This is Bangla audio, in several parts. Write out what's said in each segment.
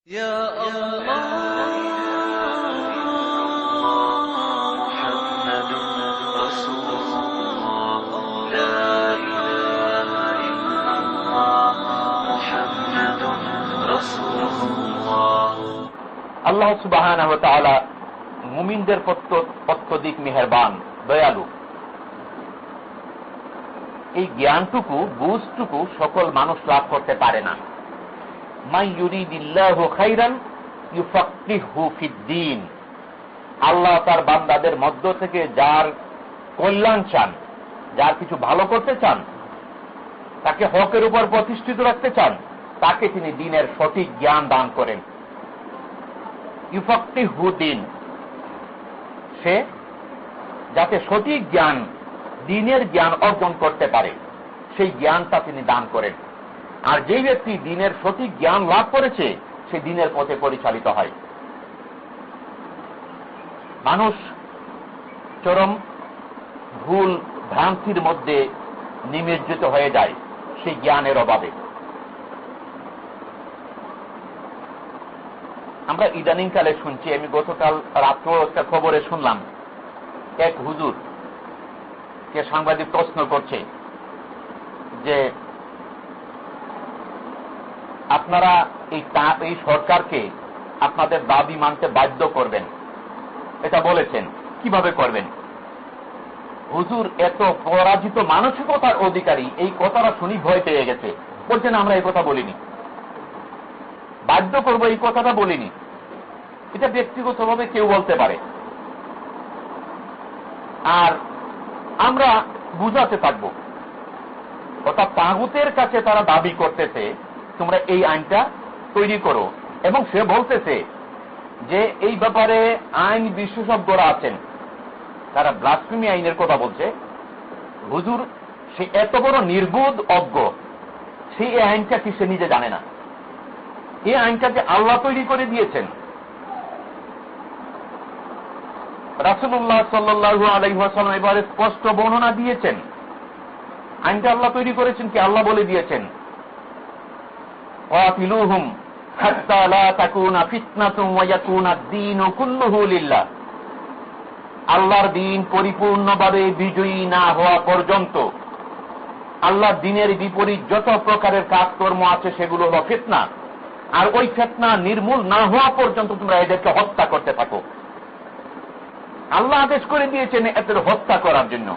يا الله محمد رسول الله لا إله إلا الله محمد رسول الله আল্লাহ সুবহানাহু ওয়া তাআলা মুমিনদের অত্যধিক মেহেরবান, দয়ালু। এই জ্ঞানটুকু, বুঝটুকু সকল মানুষ লাভ করতে পারে না। মান ইউরিদিল্লাহু খাইরান ইউফাক্কিহু ফিদ্দীন। আল্লাহ তার বান্দাদের মধ্য থেকে যার কল্যাণ চান, যার কিছু ভালো করতে চান, তাকে হকের উপর প্রতিষ্ঠিত রাখতে চান, তাকে তিনি দ্বীনের সঠিক জ্ঞান দান করেন। ইউফাক্কিহু দ্বীন, সে যাতে সঠিক জ্ঞান, দ্বীনের জ্ঞান অর্জন করতে পারে, সেই জ্ঞানটা তিনি দান করেন। আর যেই ব্যক্তি দ্বীনের সঠিক জ্ঞান লাভ করেছে, সে দ্বীনের পথে পরিচালিত হয়। মানুষ চরম ভুল ভ্রান্তির মধ্যে নিমজ্জিত হয়ে যায় সেই জ্ঞানের অভাবে। আমরা ইদানিংকালে শুনছি, আমি গতকাল রাত্র একটা খবরে শুনলাম, এক হুজুর কে সাংবাদিক প্রশ্ন করছে যে আপনারা এই সরকারকে আপনাদের দাবি মানতে বাধ্য করবেন, এটা বলেছেন, কিভাবে করবেন? হুজুর এত পরাজিত মানসিকতার অধিকারী, এই কথাটা শুনি ভয় পেয়ে গেছে। বলছেন আমরা এই কথা বলিনি, বাধ্য করব এই কথাটা বলিনি। এটা ব্যক্তিগতভাবে কেউ বলতে পারে, আর আমরা বুঝাতে থাকব। অর্থাৎ তাগুতের কাছে তারা দাবি করতেছে তোমরা এই আইনটা তৈরি করো, এবং সে বলতেছে যে এই ব্যাপারে আইন বিশেষজ্ঞরা আছেন, তারা ব্লাসফেমি আইনের কথা বলছে। হুজুর সে এত বড় নির্বোধ অজ্ঞ, সেই এই আইনটা কি সে নিজে জানে না? এই আইনটা যে আল্লাহ তৈরি করে দিয়েছেন। রাসূলুল্লাহ সাল্লাল্লাহু আলাইহি ওয়াসাল্লাম এবারে স্পষ্ট বর্ণনা দিয়েছেন, আইনটা আল্লাহ তৈরি করেছেন, কি আল্লাহ বলে দিয়েছেন, ওয়াতিলুহুম হাত্তা লা তাকুনা ফিতনাতুন ওয়া ইয়াকুনা আদ-দীনু কুল্লুহু লিল্লাহ। আল্লাহর দ্বীন পরিপূর্ণভাবে বিজয়ী না হওয়া পর্যন্ত, আল্লাহর দ্বীনের বিপরীত যত প্রকারের কাজকর্ম আছে সেগুলো হলো ফিতনা, আর ওই ফিতনা নির্মূল না হওয়া পর্যন্ত তোমরা এদেরকে হত্যা করতে থাকো। আল্লাহ আদেশ করে দিয়েছেন এদের হত্যা করার জন্য।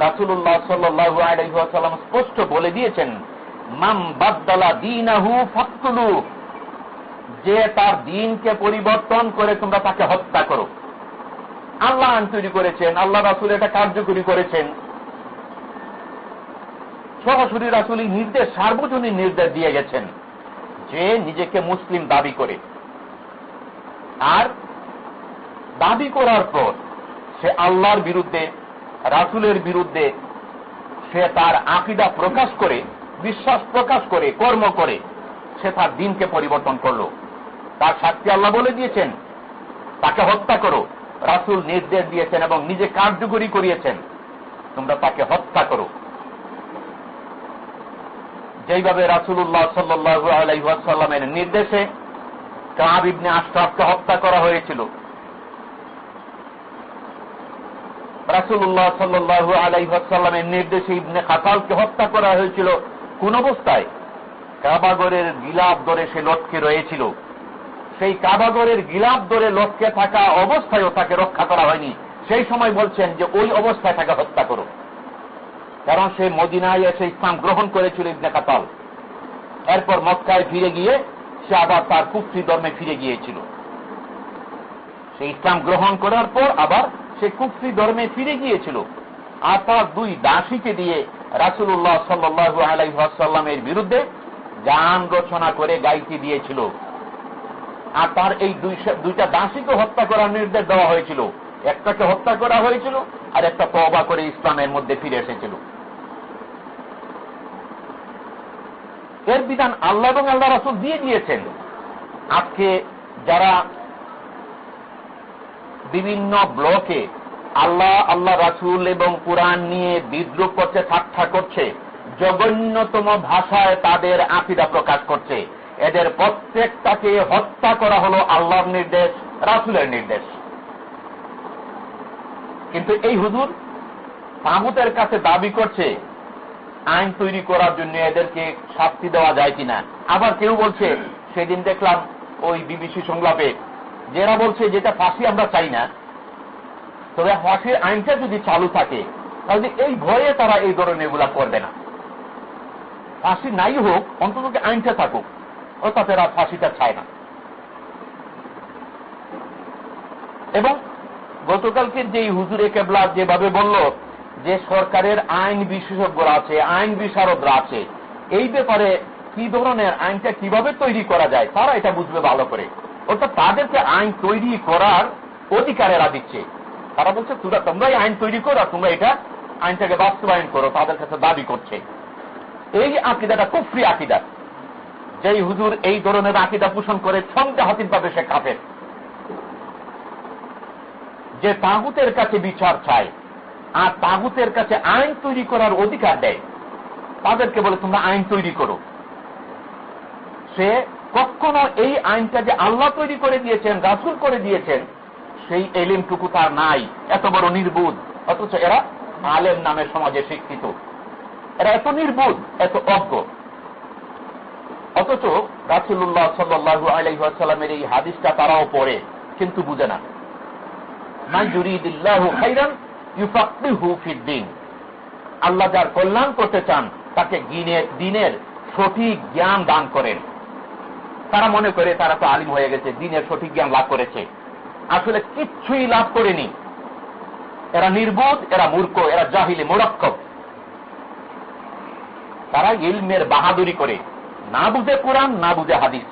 রাসূলুল্লাহ সাল্লাল্লাহু আলাইহি ওয়াসাল্লাম স্পষ্ট বলে দিয়েছেন, মান বাদদালা দীনাহু ফাকতুলু, যে তার দ্বীনকে পরিবর্তন করে তোমরা তাকে হত্যা করো। আল্লাহ আইন তৈরি করেছেন, আল্লাহ রাসূল এটা কার্যকরী করেছেন। সরাসরি রাসূল এই নির্দেশ, সার্বজনীন নির্দেশ দিয়ে গেছেন যে নিজেকে মুসলিম দাবি করে, আর দাবি করার পর সে আল্লাহর বিরুদ্ধে, রাসূলের বিরুদ্ধে সে তার আকীদা প্রকাশ করে, বিশ্বাস প্রকাশ করে, কর্ম করে সে তার দ্বীনকে পরিবর্তন করলো, তার শাস্তি আল্লাহ বলে দিয়েছেন, তাকে হত্যা করো। রাসূল নির্দেশ দিয়েছেন এবং নিজে কার্যকরী করিয়েছেন, তোমরা তাকে হত্যা করো। যেইভাবে রাসূলুল্লাহ সাল্লাল্লাহু আলাইহি ওয়াসাল্লামের নির্দেশে কাব ইবনে আশরাফকে হত্যা করা হয়েছিল, রাসূলুল্লাহ সাল্লাল্লাহু আলাইহি ওয়াসাল্লামের নির্দেশে ইবনে খাতালকে হত্যা করা হয়েছিল। কোন অবস্থায়? কাবাগরের গিলাফ ধরে সে লটকে রয়েছিল। সেই কাবাগরের গিলাফ ধরে লটকে থাকা অবস্থায়ও তাকে রক্ষা করা হয়নি। সেই সময় বলছেন যে ওই অবস্থায় তাকে হত্যা করো, কারণ সে মদিনায় এসে ইসলাম গ্রহণ করেছিল ইবনে খাতাল। এরপর মক্কায় ফিরে গিয়ে সে আবার তার কুফরি ধর্মে ফিরে গিয়েছিল। সে ইসলাম গ্রহণ করার পর আবার সে কুফরি ধর্মে ফিরে গিয়েছিল, আর তার দুই দাসীকে দিয়ে রাসূলুল্লাহ সাল্লাল্লাহু আলাইহি ওয়াসাল্লামের বিরুদ্ধে গান রচনা করে গাইতে দিয়েছিল। আর তার এই দুইটা দাসীকে হত্যা করার নির্দেশ দেওয়া হয়েছিল। একটাকে হত্যা করা হয়েছিল, আর একটা তওবা করে ইসলামের মধ্যে ফিরে এসেছিল। এর বিধান আল্লাহ এবং আল্লাহ রাসূল দিয়ে দিয়েছেন। আজকে যারা বিভিন্ন ব্লকে আল্লাহ, আল্লাহ রাসূল এবং কুরআন নিয়ে বিদ্রূপ করছে, ঠাট্টা করছে, জঘন্যতম ভাষায় তাদের আকীদা প্রকাশ করছে, এদের প্রত্যেকটাকে হত্যা করা হলো আল্লাহর নির্দেশ, রাসূলের নির্দেশ। কিন্তু এই হুজুর তাগুতের কাছে দাবি করছে আইন তৈরি করার জন্য এদেরকে শাস্তি দেওয়া যায় কিনা। আবার কেউ বলছে, সেদিন দেখলাম ওই বিবিসি সংলাপে, যারা বলছে যেটা ফাঁসি আমরা চাই না, তবে ফাঁসির আইনটা যদি চালু থাকে তাহলে এই ভয়ে তারা এই ধরনের এগুলা করবে না। ফাঁসি নাই হোক, অন্তত আইনটা থাকুক, অর্থাৎ এরা ফাঁসিটা চায় না। এবং গতকালকে যে হুজুরে কেবলা যেভাবে বলল যে সরকারের আইন বিশেষজ্ঞরা আছে, আইন বিশারদরা আছে, এই ব্যাপারে কি ধরনের আইনটা কিভাবে তৈরি করা যায় তারা এটা বুঝবে ভালো করে। অর্থাৎ তাদেরকে আইন তৈরি করার অধিকার এরা দিচ্ছে। তারা বলছে তোমরাই আইন তৈরি করো, তোমরা এটা আইনটাকে বাস্তবায়ন করো, তাদের কাছে দাবি করছে। এই আকীদাটা কুফরি আকীদা। যেই হুজুর এই ধরনের আকীদা পোষণ করে ছন্দে হাতিরভাবে সে কাফের। যে তাগুতের কাছে বিচার চায় আর তাগুতের কাছে আইন তৈরি করার অধিকার দেয়, তাদেরকে বলে তোমরা আইন তৈরি করো। সে কখনো এই আইনটা যে আল্লাহ তৈরি করে দিয়েছেন, রাসূল করে দিয়েছেন, সেই এলিমটুকু তার নাই। এত বড় নির্বুধ, অথচ এরা আলেম নামে সমাজে শিক্ষিত। এরা এত নির্বুধ, এত অজ্ঞ। অথচ রাসূলুল্লাহ সাল্লাল্লাহু আলাইহি ওয়াসাল্লামের এই হাদিসটা তারাও পড়ে, কিন্তু বুঝে না। মান ইউরিদিল্লাহু খাইরান ইউফাক্কিহু ফিদ্দীন। আল্লাহ যার কল্যাণ করতে চান তাকে দ্বীনের সঠিক জ্ঞান দান করেন। তারা মনে করে তারা তো আলিম হয়ে গেছে, দ্বীনের সঠিক জ্ঞান লাভ করেছে। আসলে কিচ্ছুই লাভ করেনি। এরা নির্বোধ, এরা মূর্খ, এরা জাহিলে মুরাক্কাব। তারা ইলমের বাহাদুরি করে, না বুঝে কোরআন, না বুঝে হাদিস।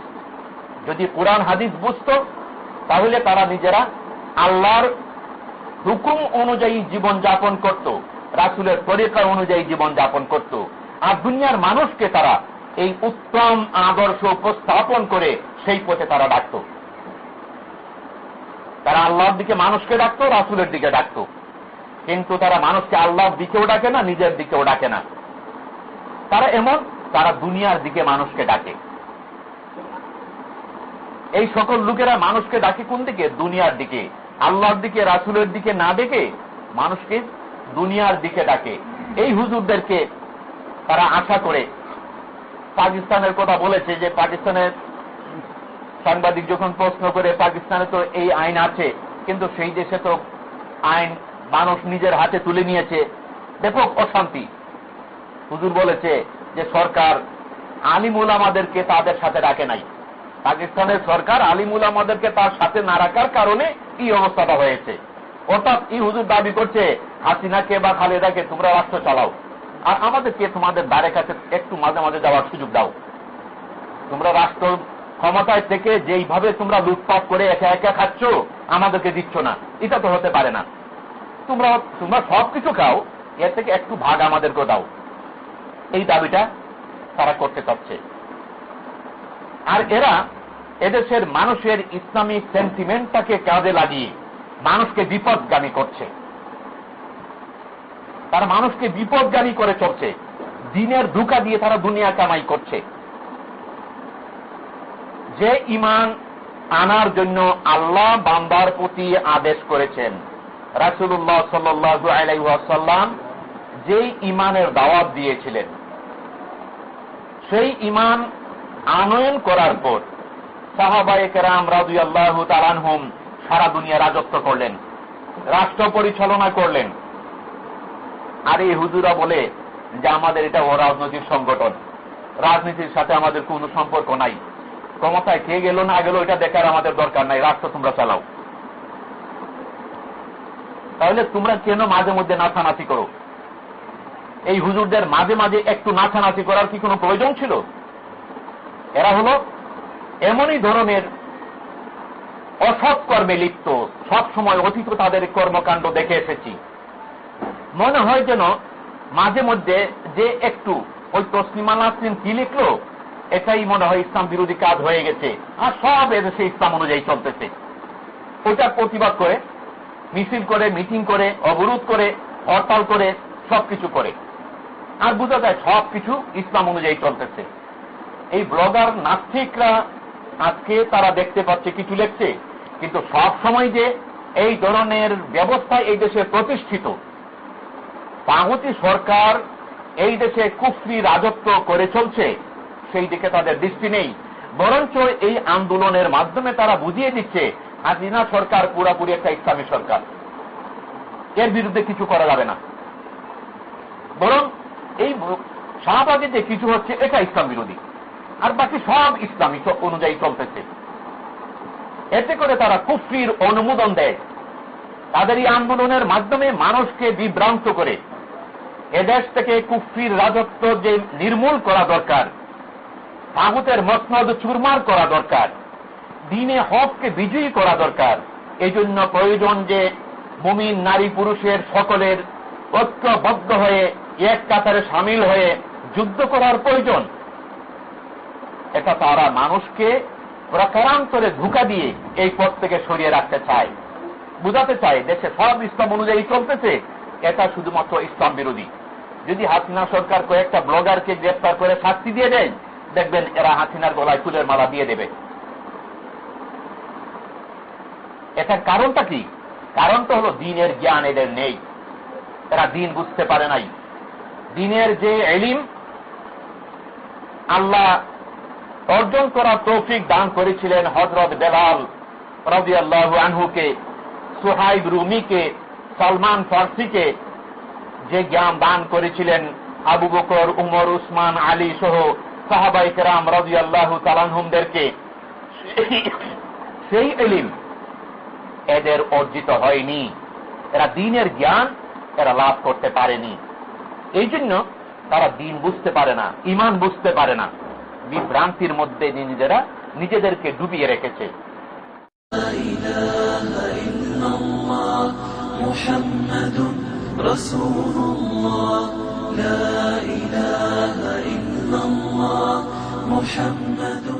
যদি কোরআন হাদিস বুঝতো তাহলে তারা নিজেরা আল্লাহর হুকুম অনুযায়ী জীবন যাপন করত, রাসূলের তরিকা অনুযায়ী জীবন যাপন করত। আর দুনিয়ার মানুষকে তারা এই উত্তম আদর্শ উপস্থাপন করে সেই পথে তারা ডাকত। তারা আল্লাহর দিকে মানুষকে ডাকত, রাসূলের দিকে ডাকত। কিন্তু তারা মানুষকে আল্লাহর দিকেও ডাকে না, নিজের দিকেও ডাকে না। তারা এমন, তারা দুনিয়ার দিকে মানুষকে ডাকে। এই সকল লোকেরা মানুষকে ডাকে কোন দিকে? দুনিয়ার দিকে। আল্লাহর দিকে, রাসূলের দিকে না ডেকে মানুষকে দুনিয়ার দিকে ডাকে। এই হুজুরদেরকে তারা আশা করে পাকিস্তানের কথা বলেছে, যে পাকিস্তানের সাংবাদিক যখন প্রশ্ন করে, পাকিস্তানে তো এই আইন আছে, কিন্তু সেই দেশে তো আইন মানুষ নিজের হাতে তুলে নিয়েছে, ব্যাপক অশান্তি। হুজুর বলেছে যে সরকার আলিম উলামাদেরকে তাদের সাথে রাখে নাই। পাকিস্তানের সরকার আলিম উলামাদেরকে তার সাথে না রাখার কারণে এই অবস্থাটা হয়েছে। অর্থাৎ এই হুজুর দাবি করছে হাসিনাকে বা খালেদাকে তোমরা রাষ্ট্র চালাও, আর আমাদেরকে তোমাদের দ্বারে কাছে একটু মাঝে মাঝে যাওয়ার সুযোগ দাও। তোমরা রাষ্ট্র ক্ষমতায় থেকে যেইভাবে তোমরা লুটপাট করে একা একা খাচ্ছ, আমাদেরকে দিচ্ছ না, এটা তো হতে পারে না। তোমরা সবকিছু খাও, এর থেকে একটু ভাগ আমাদেরকে দাও। এই দাবিটা তারা করতে চাচ্ছে। আর এরা এদেশের মানুষের ইসলামিক সেন্টিমেন্টটাকে কাজে লাগিয়ে মানুষকে বিপদগামী করছে। তারা মানুষকে বিপদগামী করে চলছে। দ্বীনের ধোঁকা দিয়ে তারা দুনিয়া কামাই করছে। যে ঈমান আনার জন্য আল্লাহ বান্দার প্রতি আদেশ করেছেন, রাসূলুল্লাহ সাল্লাল্লাহু আলাইহি ওয়াসাল্লাম যেই ঈমানের দাওয়াত দিয়েছিলেন, সেই ঈমান আনয়ন করার পর সাহাবায়ে কেরাম রাদিয়াল্লাহু তাআলা আনহুম সারা দুনিয়া রাজত্ব করলেন, রাষ্ট্র পরিচালনা করলেন। আর এই হুজুরা বলে যে আমাদের এটা অরাজনৈতিক সংগঠন, রাজনীতির সাথে আমাদের কোনো সম্পর্ক নাই, ক্ষমতায় কে গেল না গেল এটা দেখার আমাদের দরকার নাই, রাষ্ট্র তোমরা চালাও। তাহলে তোমরা কেন মাঝে মধ্যে নাচানাচি করো? এই হুজুরদের মাঝে মাঝে একটু নাচানাচি করার কি কোনো প্রয়োজন ছিল? এরা হলো এমনই ধরনের অসৎ কর্মে লিপ্ত, সব সময় অতীত তাদের কর্মকাণ্ড দেখে এসেছি। মনে হয় যেন মাঝে মধ্যে যে একটু ওই তসলিমা নাসরিন কি লিখলো, এটাই মনে হয় ইসলাম বিরোধী কাজ হয়ে গেছে, আর সব এদেশে ইসলাম অনুযায়ী চলতেছে। ওটার প্রতিবাদ করে, মিছিল করে, মিটিং করে, অবরোধ করে, হরতাল করে, সবকিছু করে, আর বোঝা যায় সবকিছু ইসলাম অনুযায়ী চলতেছে। এই ব্লগার নাস্তিকরা আজকে তারা দেখতে পাচ্ছে কিছু লেখছে, কিন্তু সব সময় যে এই ধরনের ব্যবস্থা এই দেশে প্রতিষ্ঠিত, তাগুতি সরকার এই দেশে কুফরি রাজত্ব করে চলছে, সেই দিকে তাদের দৃষ্টি নেই। বরঞ্চ এই আন্দোলনের মাধ্যমে তারা বুঝিয়ে দিচ্ছে হাসিনা সরকার পুরাপুরি একটা ইসলামী সরকার, এর বিরুদ্ধে কিছু করা যাবে না। বরং এই শাহবাগে যে কিছু হচ্ছে এটা ইসলাম বিরোধী, আর বাকি সব ইসলামী অনুযায়ী চলতেছে। এতে করে তারা কুফরির অনুমোদন দেয়। তাদের এই আন্দোলনের মাধ্যমে মানুষকে বিভ্রান্ত করে এদেশ থেকে কুফরির রাজত্ব যে নির্মূল করা দরকার, তাগুতের মসনদ চুরমার করা দরকার, দ্বীনে হককে বিজয়ী করা দরকার। এই জন্য প্রয়োজন যে মুমিন নারী পুরুষের সকলের ঐক্যবদ্ধ হয়ে এক কাতারে সামিল হয়ে যুদ্ধ করার প্রয়োজন। এটা তারা মানুষকে প্রকারান্তরে ধোঁকা দিয়ে এই পথ থেকে সরিয়ে রাখতে চায়, বুঝাতে চায় দেশে সব ইসলাম অনুযায়ী চলতেছে, এটা শুধুমাত্র ইসলাম বিরোধী। যদি হাসিনা সরকার কয়েকটা ব্লগারকে গ্রেফতার করে শাস্তি দিয়ে দেয়, দেখবেন এরা হাসিনার গলায় ফুলের মালা দিয়ে দেবে। এটার কারণটা কি? কারণটা হলো দ্বীনের জ্ঞান এদের নেই, এরা দ্বীন বুঝতে পারে নাই। দ্বীনের যে ইলম আল্লাহ অর্জন করার তৌফিক দান করেছিলেন হযরত বেলাল রাদিয়াল্লাহু আনহুকে, সুহাইব রুমিকে, সালমান ফারসিকে, যে জ্ঞান দান করেছিলেন আবু বকর, উমর, উসমান, আলী সহ সাহাবায়ে কেরাম রাদিয়াল্লাহু তাআলা আনহুমদেরকে, সেই ইলম এদের অর্জিত হয়নি। এরা দ্বীনের জ্ঞান এরা লাভ করতে পারেনি। এই জন্য তারা দ্বীন বুঝতে পারে না, ঈমান বুঝতে পারে না, বিভ্রান্তির মধ্যে নিজেরা নিজেদেরকে ডুবিয়ে রেখেছে। মুহাম্মাদুর রাসূলুল্লাহ, লা ইলাহা ইল্লাল্লাহ মুহাম্মাদুর